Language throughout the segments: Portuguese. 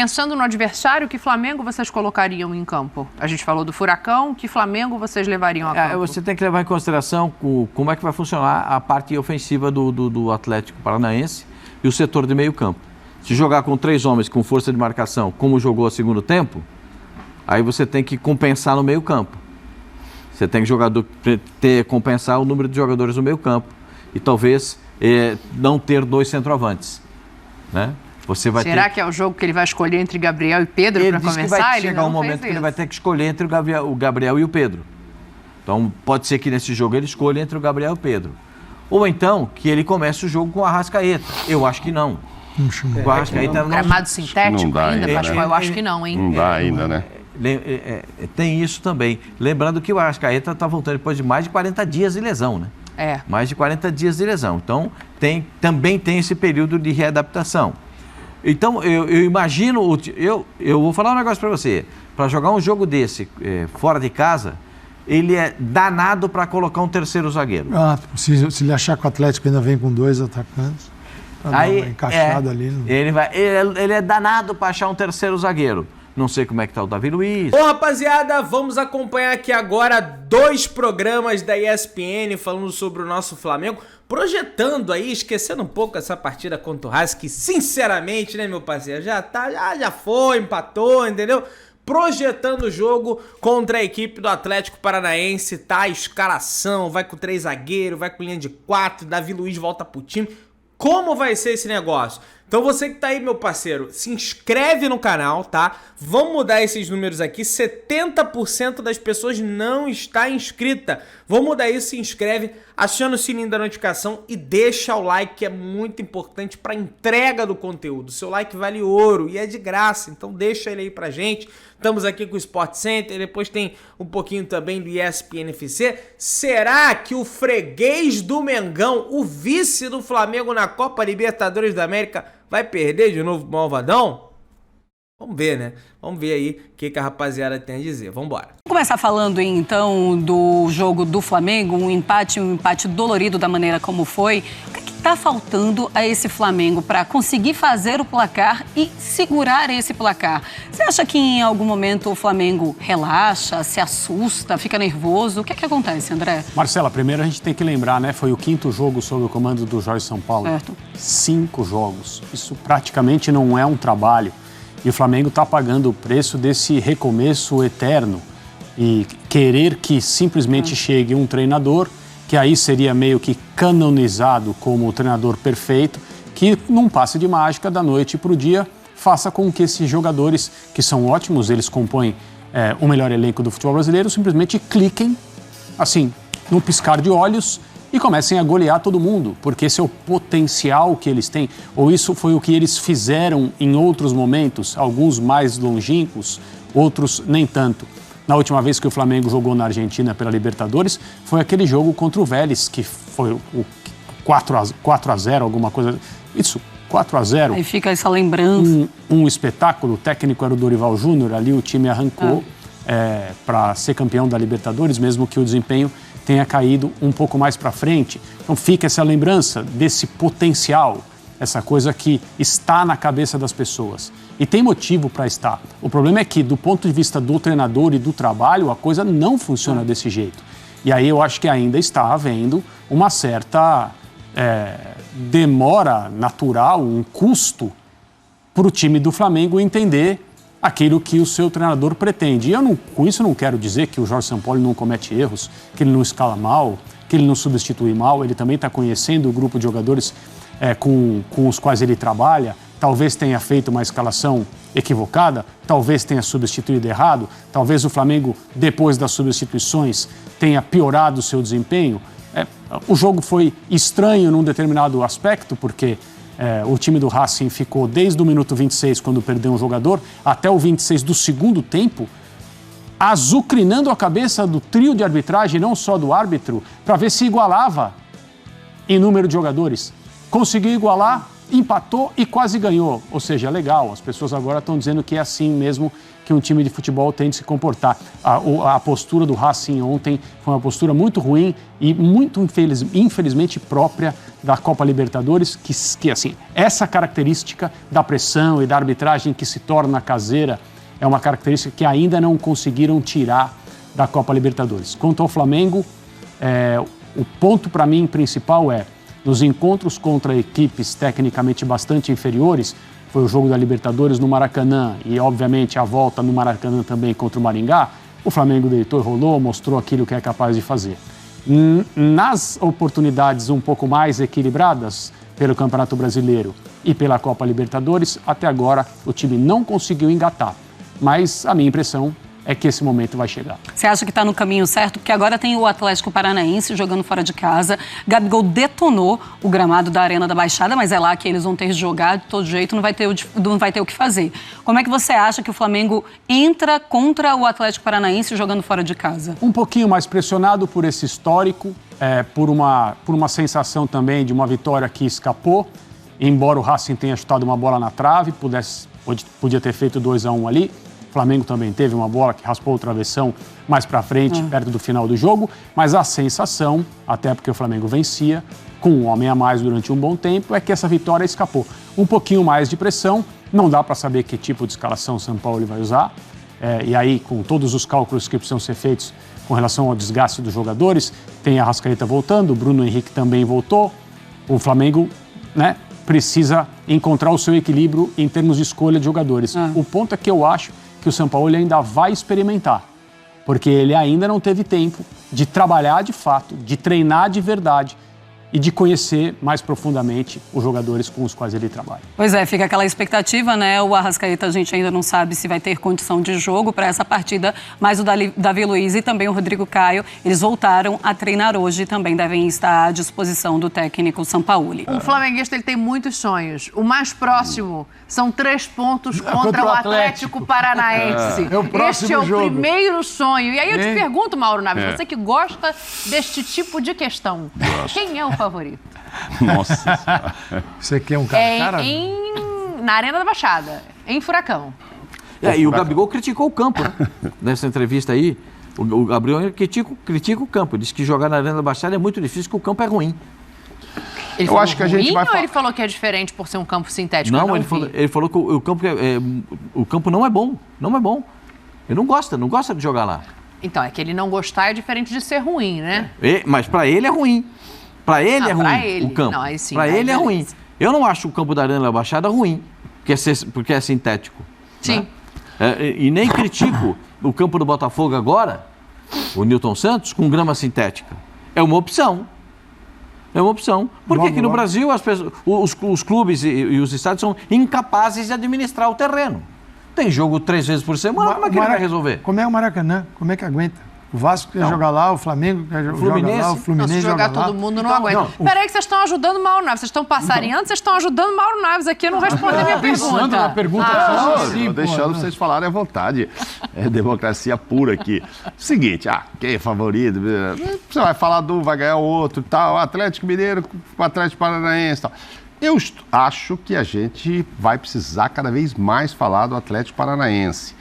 pensando no adversário, que Flamengo vocês colocariam em campo? A gente falou do Furacão, que Flamengo vocês levariam a campo? Você tem que levar em consideração como é que vai funcionar a parte ofensiva do Atlético Paranaense e o setor de meio campo. Se jogar com 3 homens com força de marcação, como jogou o segundo tempo, aí você tem que compensar no meio campo. Você tem que compensar o número de jogadores no meio campo. E talvez não ter 2 centroavantes, né? Será que é o jogo que ele vai escolher entre Gabriel e Pedro para começar? Ele vai chegar um momento que ele vai ter que escolher entre o Gabriel e o Pedro. Então, pode ser que nesse jogo ele escolha entre o Gabriel e o Pedro. Ou então, que ele comece o jogo com o Arrascaeta. Eu acho que não. O Arrascaeta gramado sintético não dá ainda, né? Pascoal? Eu acho que não, hein? Não dá ainda, né? Tem isso também. Lembrando que o Arrascaeta está voltando depois de mais de 40 dias de lesão, né? Mais de 40 dias de lesão. Então, também tem esse período de readaptação. Então, eu imagino... Eu vou falar um negócio para você. Para jogar um jogo desse fora de casa, ele é danado para colocar um terceiro zagueiro. Se ele achar que o Atlético ainda vem com 2 atacantes, para dar uma encaixada ali. Não... Ele é danado para achar um terceiro zagueiro. Não sei como é que tá o Davi Luiz. Bom, rapaziada, vamos acompanhar aqui agora 2 programas da ESPN falando sobre o nosso Flamengo, projetando aí, esquecendo um pouco essa partida contra o Racing, que sinceramente, né, meu parceiro, já foi, empatou, entendeu? Projetando o jogo contra a equipe do Atlético Paranaense, tá? A escalação, vai com 3 zagueiros, vai com linha de 4, Davi Luiz volta pro time. Como vai ser esse negócio? Então você que tá aí, meu parceiro, se inscreve no canal, tá? Vamos mudar esses números aqui. 70% das pessoas não está inscrita. Vamos mudar isso, se inscreve, aciona o sininho da notificação e deixa o like, que é muito importante para entrega do conteúdo. Seu like vale ouro e é de graça, então deixa ele aí pra gente. Estamos aqui com o Sport Center, depois tem um pouquinho também do ESPN FC. Será que o freguês do Mengão, o vice do Flamengo na Copa Libertadores da América, vai perder de novo pro Malvadão? Vamos ver, né? Vamos ver aí o que a rapaziada tem a dizer. Vamos embora. Vamos começar falando, então, do jogo do Flamengo, um empate dolorido da maneira como foi. O que está faltando a esse Flamengo para conseguir fazer o placar e segurar esse placar? Você acha que em algum momento o Flamengo relaxa, se assusta, fica nervoso? O que acontece, André? Marcela, primeiro a gente tem que lembrar, né? Foi o 5º jogo sob o comando do Jorge Sampaoli. Certo. 5 jogos. Isso praticamente não é um trabalho. E o Flamengo está pagando o preço desse recomeço eterno e querer que simplesmente chegue um treinador, que aí seria meio que canonizado como o treinador perfeito, que num passe de mágica da noite para o dia faça com que esses jogadores, que são ótimos, eles compõem o melhor elenco do futebol brasileiro, simplesmente cliquem, assim, num piscar de olhos e comecem a golear todo mundo, porque esse é o potencial que eles têm, ou isso foi o que eles fizeram em outros momentos, alguns mais longínquos, outros nem tanto. Na última vez que o Flamengo jogou na Argentina pela Libertadores, foi aquele jogo contra o Vélez, que foi o 4-0, alguma coisa... Isso, 4-0. Aí fica essa lembrança. Um espetáculo, o técnico era o Dorival Júnior, ali o time arrancou para ser campeão da Libertadores, mesmo que o desempenho tenha caído um pouco mais para frente. Então fica essa lembrança desse potencial, essa coisa que está na cabeça das pessoas. E tem motivo para estar. O problema é que, do ponto de vista do treinador e do trabalho, a coisa não funciona desse jeito. E aí eu acho que ainda está havendo uma certa demora natural, um custo para o time do Flamengo entender aquilo que o seu treinador pretende. E com isso não quero dizer que o Jorge Sampaoli não comete erros, que ele não escala mal, que ele não substitui mal, ele também está conhecendo o grupo de jogadores com os quais ele trabalha, talvez tenha feito uma escalação equivocada, talvez tenha substituído errado, talvez o Flamengo, depois das substituições, tenha piorado o seu desempenho. O jogo foi estranho num determinado aspecto, porque o time do Racing ficou desde o minuto 26, quando perdeu um jogador, até o 26 do segundo tempo, azucrinando a cabeça do trio de arbitragem, não só do árbitro, para ver se igualava em número de jogadores. Conseguiu igualar empatou e quase ganhou. Ou seja, legal, as pessoas agora estão dizendo que é assim mesmo que um time de futebol tem de se comportar. A postura do Racing ontem foi uma postura muito ruim e muito infelizmente própria da Copa Libertadores, que assim, essa característica da pressão e da arbitragem que se torna caseira é uma característica que ainda não conseguiram tirar da Copa Libertadores. Quanto ao Flamengo, o ponto para mim principal é, nos encontros contra equipes tecnicamente bastante inferiores, foi o jogo da Libertadores no Maracanã e, obviamente, a volta no Maracanã também contra o Maringá, o Flamengo deitou e rolou, mostrou aquilo que é capaz de fazer. Nas oportunidades um pouco mais equilibradas pelo Campeonato Brasileiro e pela Copa Libertadores, até agora o time não conseguiu engatar. Mas a minha impressão é que esse momento vai chegar. Você acha que está no caminho certo? Porque agora tem o Atlético Paranaense jogando fora de casa. Gabigol detonou o gramado da Arena da Baixada, mas é lá que eles vão ter de jogar. De todo jeito, não vai ter o que fazer. Como é que você acha que o Flamengo entra contra o Atlético Paranaense jogando fora de casa? Um pouquinho mais pressionado por esse histórico, por uma sensação também de uma vitória que escapou. Embora o Racing tenha chutado uma bola na trave, podia ter feito 2-1 ali. O Flamengo também teve uma bola que raspou o travessão mais para frente, perto do final do jogo, mas a sensação, até porque o Flamengo vencia, com um homem a mais durante um bom tempo, é que essa vitória escapou. Um pouquinho mais de pressão, não dá para saber que tipo de escalação o São Paulo vai usar, e aí com todos os cálculos que precisam ser feitos com relação ao desgaste dos jogadores, tem a Arrascaeta voltando, o Bruno Henrique também voltou, o Flamengo, precisa encontrar o seu equilíbrio em termos de escolha de jogadores. O ponto é que eu acho que o São Paulo ainda vai experimentar, porque ele ainda não teve tempo de trabalhar de fato, de treinar de verdade e de conhecer mais profundamente os jogadores com os quais ele trabalha. Pois é, fica aquela expectativa, né? O Arrascaeta, a gente ainda não sabe se vai ter condição de jogo para essa partida, mas o Davi Luiz e também o Rodrigo Caio, eles voltaram a treinar hoje e também devem estar à disposição do técnico Sampaoli. O flamenguista, ele tem muitos sonhos. O mais próximo são 3 pontos contra o Atlético Paranaense. Este é o primeiro sonho. E aí eu te pergunto, Mauro Naves, você que gosta deste tipo de questão, quem é o favorito? Nossa Senhora. Você quer um cara? Na Arena da Baixada, em Furacão. E o Gabigol criticou o campo, nessa entrevista aí. O Gabriel critica o campo. Diz que jogar na Arena da Baixada é muito difícil, que o campo é ruim. Eu acho que a gente vai. Ou ele falou que é diferente por ser um campo sintético? Não, ele falou que o campo não é bom. Não é bom. Ele não gosta de jogar lá. Então, é que ele não gostar é diferente de ser ruim, né? Mas para ele é ruim. Para ele é ruim o campo. Para ele é ruim. Eu não acho o campo da Arena da Baixada ruim, porque é sintético. Sim. Né? E nem critico o campo do Botafogo agora, o Newton Santos, com grama sintética. É uma opção. Porque aqui no Brasil os clubes e os estádios são incapazes de administrar o terreno. Tem jogo 3 vezes por semana, como é que ele vai resolver? Como é o Maracanã? Como é que aguenta? O Vasco quer jogar lá, o Flamengo quer jogar lá, o Fluminense se jogar todo mundo não aguenta. Peraí que vocês estão ajudando o Mauro Naves. Vocês estão passarinhando, vocês estão ajudando o Mauro Naves aqui a não responder a minha pergunta. Pensando na pergunta. Estou deixando vocês falarem à vontade. É democracia pura aqui. Seguinte, quem é favorito? Você vai falar de um, vai ganhar o outro, tal. Atlético Mineiro, Atlético Paranaense, tal. Eu acho que a gente vai precisar cada vez mais falar do Atlético Paranaense.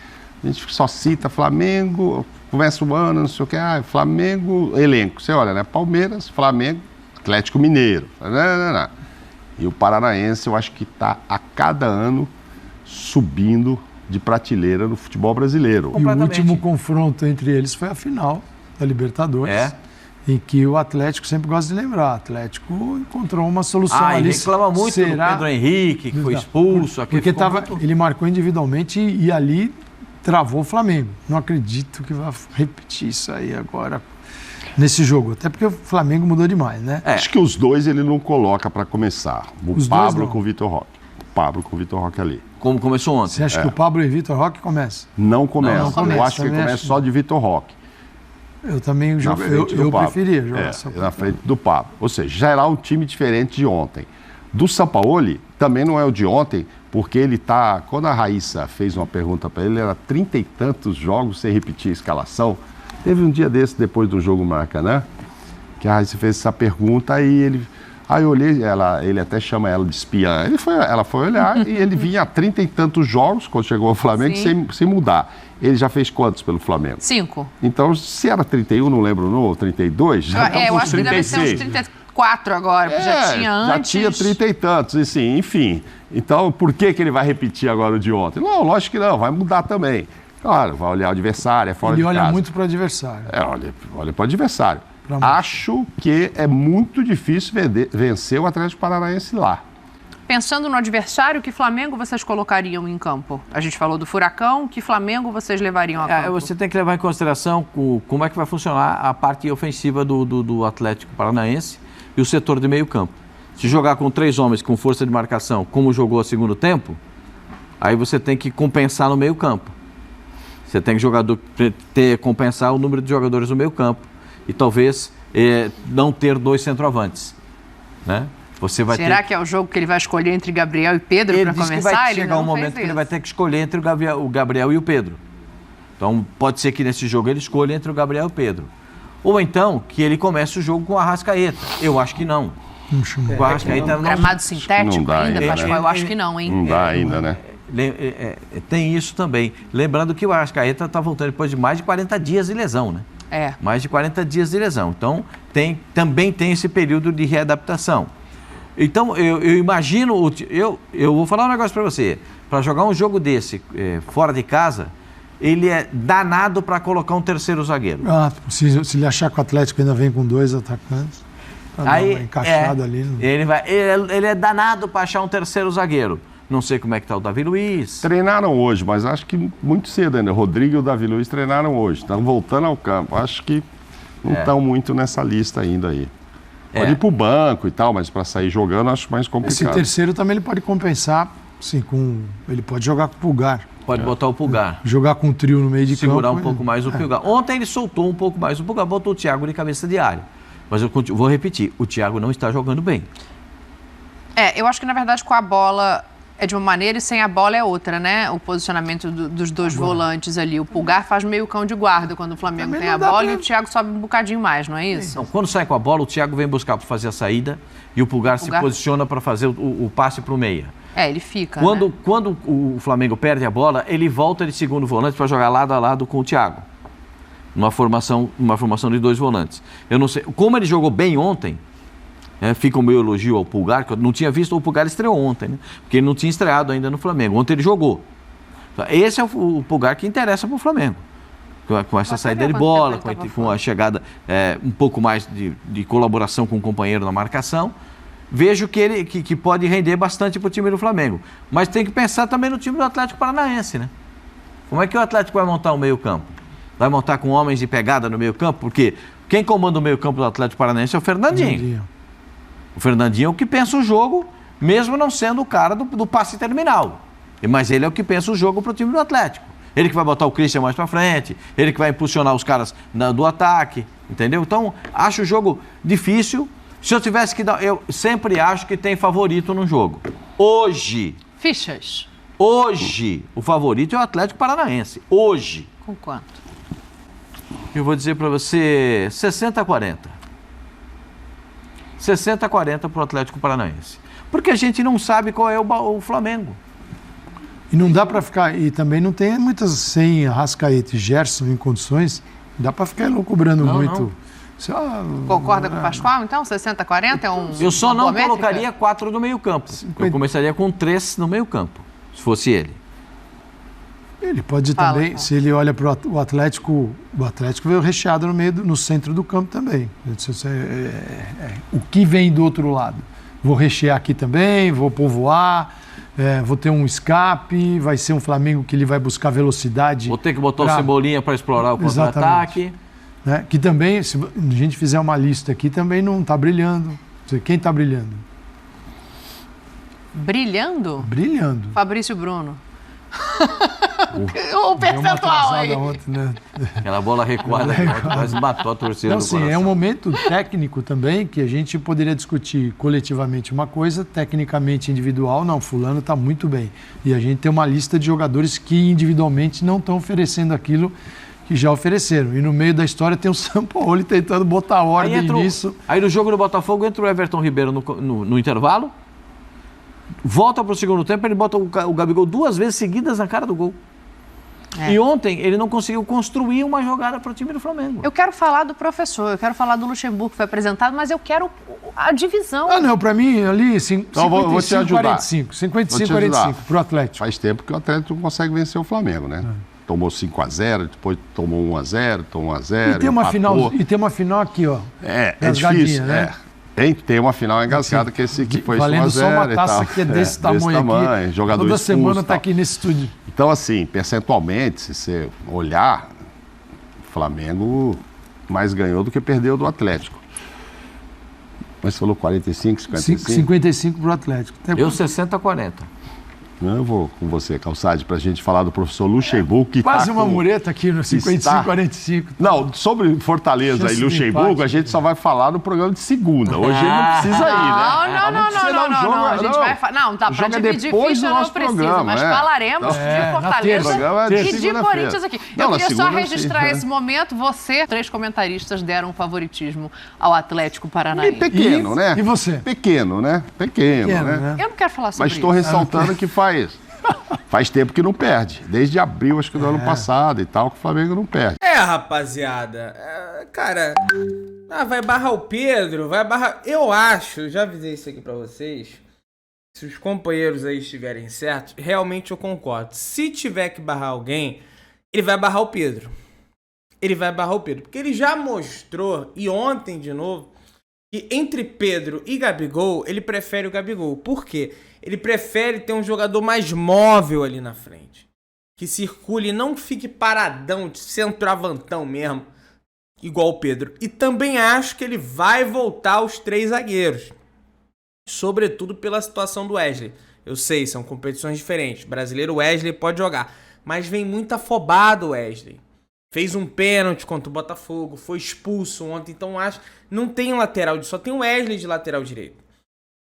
A gente só cita Flamengo, começa o ano, não sei o que, Flamengo, elenco. Você olha, né? Palmeiras, Flamengo, Atlético Mineiro. E o Paranaense, eu acho que está a cada ano subindo de prateleira no futebol brasileiro. E o último confronto entre eles foi a final da Libertadores. Em que o Atlético sempre gosta de lembrar. O Atlético encontrou uma solução ali. Ele reclama muito do Pedro Henrique, que foi expulso. Porque ele marcou individualmente e ali travou o Flamengo. Não acredito que vai repetir isso aí agora nesse jogo. Até porque o Flamengo mudou demais, né? Acho que os dois ele não coloca para começar. O Pablo com o Vitor Roque. O Pablo com o Vitor Roque ali. Como começou ontem. Você acha que o Pablo e o Vitor Roque começam? Não começa. Eu acho que começa só de Vitor Roque. Eu também eu preferia jogar só na frente do Pablo. Ou seja, já era um time diferente de ontem. Do Sampaoli, também não é o de ontem, porque ele tá... Quando a Raíssa fez uma pergunta para ele, era 30 e tantos jogos sem repetir a escalação. Teve um dia desse, depois do jogo Maracanã, que a Raíssa fez essa pergunta e ele... Aí eu olhei, ele até chama ela de espiã. Ela foi olhar e ele vinha há 30 e tantos jogos, quando chegou ao Flamengo, sem mudar. Ele já fez quantos pelo Flamengo? 5. Então, se era 31, não lembro, não, 32, já estamos eu com acho que deve ser uns 34 agora, porque já tinha antes. Já tinha 30 e tantos, assim, enfim. Então, por que ele vai repetir agora o de ontem? Não, lógico que não, vai mudar também. Claro, vai olhar o adversário, é fora de casa. Ele olha muito para o adversário. Olha para o adversário. Acho que é muito difícil vencer o Atlético Paranaense lá. Pensando no adversário, que Flamengo vocês colocariam em campo? A gente falou do Furacão, que Flamengo vocês levariam a campo? Você tem que levar em consideração como é que vai funcionar a parte ofensiva do Atlético Paranaense e o setor de meio campo. Se jogar com 3 homens com força de marcação, como jogou a segundo tempo, aí você tem que compensar no meio campo. Você tem que compensar o número de jogadores no meio campo e talvez não ter 2 centroavantes, né? Será que é o jogo que ele vai escolher entre Gabriel e Pedro para começar? Que vai chegar um momento que ele vai ter que escolher entre o Gabriel e o Pedro. Então, pode ser que nesse jogo ele escolha entre o Gabriel e o Pedro. Ou então, que ele comece o jogo com o Arrascaeta. Eu acho que não. O Arrascaeta não. Gramado sintético ainda, Pascoal? Eu acho que não, hein? Não dá ainda, né? Tem isso também. Lembrando que o Arrascaeta está voltando depois de mais de 40 dias de lesão, né? Mais de 40 dias de lesão. Então, também tem esse período de readaptação. Então, eu imagino... Eu vou falar um negócio para você. Para jogar um jogo desse fora de casa, ele é danado para colocar um terceiro zagueiro. Se ele achar que o Atlético ainda vem com 2 atacantes, encaixado ali. Ele é danado para achar um terceiro zagueiro. Não sei como é que está o Davi Luiz. Treinaram hoje, mas acho que muito cedo ainda. O Rodrigo e o Davi Luiz treinaram hoje. Estão voltando ao campo. Acho que não estão muito nessa lista ainda aí. Pode ir para o banco e tal, mas para sair jogando acho mais complicado. Esse terceiro também ele pode compensar, assim, ele pode jogar com o Pulgar. Pode botar o Pulgar. Jogar com o trio no meio de campo. Segurar um pouco mais o Pulgar. Ontem ele soltou um pouco mais o Pulgar, botou o Thiago de cabeça de área. Mas eu vou repetir, o Thiago não está jogando bem. Eu acho que na verdade com a bola é de uma maneira e sem a bola é outra, né? O posicionamento dos 2 volantes ali. O Pulgar faz meio cão de guarda quando o Flamengo tem a bola e o Thiago sobe um bocadinho mais, não é isso? Não, quando sai com a bola, o Thiago vem buscar para fazer a saída e o Pulgar se posiciona para fazer o passe para o meia. Ele fica, Quando o Flamengo perde a bola, ele volta de segundo volante para jogar lado a lado com o Thiago. Numa formação de 2 volantes. Eu não sei, como ele jogou bem ontem, fica o meu elogio ao Pulgar, que eu não tinha visto, o Pulgar estreou ontem, né? Porque ele não tinha estreado ainda no Flamengo. Ontem ele jogou. Então, esse é o Pulgar que interessa para o Flamengo. Com essa saída de bola, com a chegada, um pouco mais de colaboração com o companheiro na marcação. Vejo que ele que pode render bastante para o time do Flamengo. Mas tem que pensar também no time do Atlético Paranaense, né? Como é que o Atlético vai montar o meio-campo? Vai montar com homens de pegada no meio-campo? Porque quem comanda o meio-campo do Atlético Paranaense é o Fernandinho. O Fernandinho é o que pensa o jogo, mesmo não sendo o cara do passe terminal. Mas ele é o que pensa o jogo para o time do Atlético. Ele que vai botar o Christian mais para frente, ele que vai impulsionar os caras do ataque, entendeu? Então, acho o jogo difícil. Se eu tivesse que dar... Eu sempre acho que tem favorito no jogo. Hoje... Fichas. Hoje, o favorito é o Atlético Paranaense. Hoje. Com quanto? Eu vou dizer para você 60-40. 60-40 para o Atlético Paranaense. Porque a gente não sabe qual é o Flamengo. E não dá para ficar... E também não tem muitas sem Arrascaeta e Gerson em condições. Dá para ficar loucubrando muito. Não. Concorda com o Pascoal, então? 60-40 é um... Eu só não colocaria 4 no meio campo. Eu começaria com 3 no meio campo, se fosse ele. Ele pode também, se ele olha para o Atlético veio recheado no centro do campo também. O que vem do outro lado? Vou rechear aqui também, vou povoar, vou ter um escape, vai ser um Flamengo que ele vai buscar velocidade. Vou ter que botar o Cebolinha para explorar o contra-ataque. Né? Que também, se a gente fizer uma lista aqui, também não está brilhando. Quem está brilhando? Brilhando? Brilhando. Fabrício Bruno. O percentual aí. Ontem, né? Aquela bola recuada, quase matou a torcida do coração. É um momento técnico também que a gente poderia discutir coletivamente uma coisa, tecnicamente individual, não, fulano está muito bem. E a gente tem uma lista de jogadores que individualmente não estão oferecendo aquilo que já ofereceram. E no meio da história tem o Sampaoli tentando botar ordem nisso. Aí no jogo do Botafogo entra o Everton Ribeiro no intervalo, volta para o segundo tempo, ele bota o Gabigol 2 vezes seguidas na cara do gol. E ontem ele não conseguiu construir uma jogada para o time do Flamengo. Eu quero falar do professor, eu quero falar do Luxemburgo que foi apresentado, mas eu quero a divisão. Não, para mim ali 55-45. 55-45 para o Atlético. Faz tempo que o Atlético não consegue vencer o Flamengo, né? Tomou 5-0, depois tomou 1-0, tomou 1-0. E tem uma final aqui, ó. É difícil, né? Tem uma final engasgada que foi 1-0 valendo só uma taça que é desse tamanho aqui. Jogador toda expulso, semana tá aqui nesse estúdio. Então, assim, percentualmente, se você olhar, o Flamengo mais ganhou do que perdeu do Atlético. Mas você falou 45, 55? 55 pro Atlético. Eu 60-40. Eu vou com você, Calçade, para a gente falar do professor Luxemburgo. Que quase uma mureta aqui no 55-45. Não, sobre Fortaleza e Luxemburgo, a gente só vai falar no programa de segunda. Hoje ele não precisa ir, né? Não. A gente vai falar. Não, tá, para dividir ficha não precisa, mas falaremos de Fortaleza e de Corinthians aqui. Eu queria só registrar esse momento. Você, 3 comentaristas deram favoritismo ao Atlético Paranaense. Pequeno, né? E você? Pequeno, né? Eu não quero falar sobre isso. Mas estou ressaltando que faz tempo que não perde. Desde abril, acho que do ano passado e tal, que o Flamengo não perde. Rapaziada. Cara, vai barrar o Pedro, vai barrar... Eu acho, já avisei isso aqui pra vocês, se os companheiros aí estiverem certos, realmente eu concordo. Se tiver que barrar alguém, ele vai barrar o Pedro. Porque ele já mostrou, e ontem de novo, que entre Pedro e Gabigol, ele prefere o Gabigol. Por quê? Ele prefere ter um jogador mais móvel ali na frente. Que circule e não fique paradão, de centroavantão mesmo, igual o Pedro. E também acho que ele vai voltar aos 3 zagueiros. Sobretudo pela situação do Wesley. Eu sei, são competições diferentes. Brasileiro, Wesley pode jogar. Mas vem muito afobado o Wesley. Fez um pênalti contra o Botafogo, foi expulso ontem, então acho... Não tem um lateral, só tem o Wesley de lateral direito.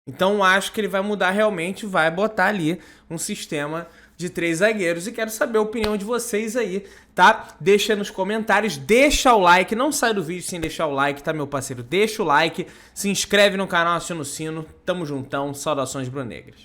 Então acho que ele vai mudar realmente, vai botar ali um sistema de 3 zagueiros. E quero saber a opinião de vocês aí, tá? Deixa nos comentários, deixa o like, não sai do vídeo sem deixar o like, tá, meu parceiro? Deixa o like, se inscreve no canal, aciona o sino, tamo juntão, saudações brunegras.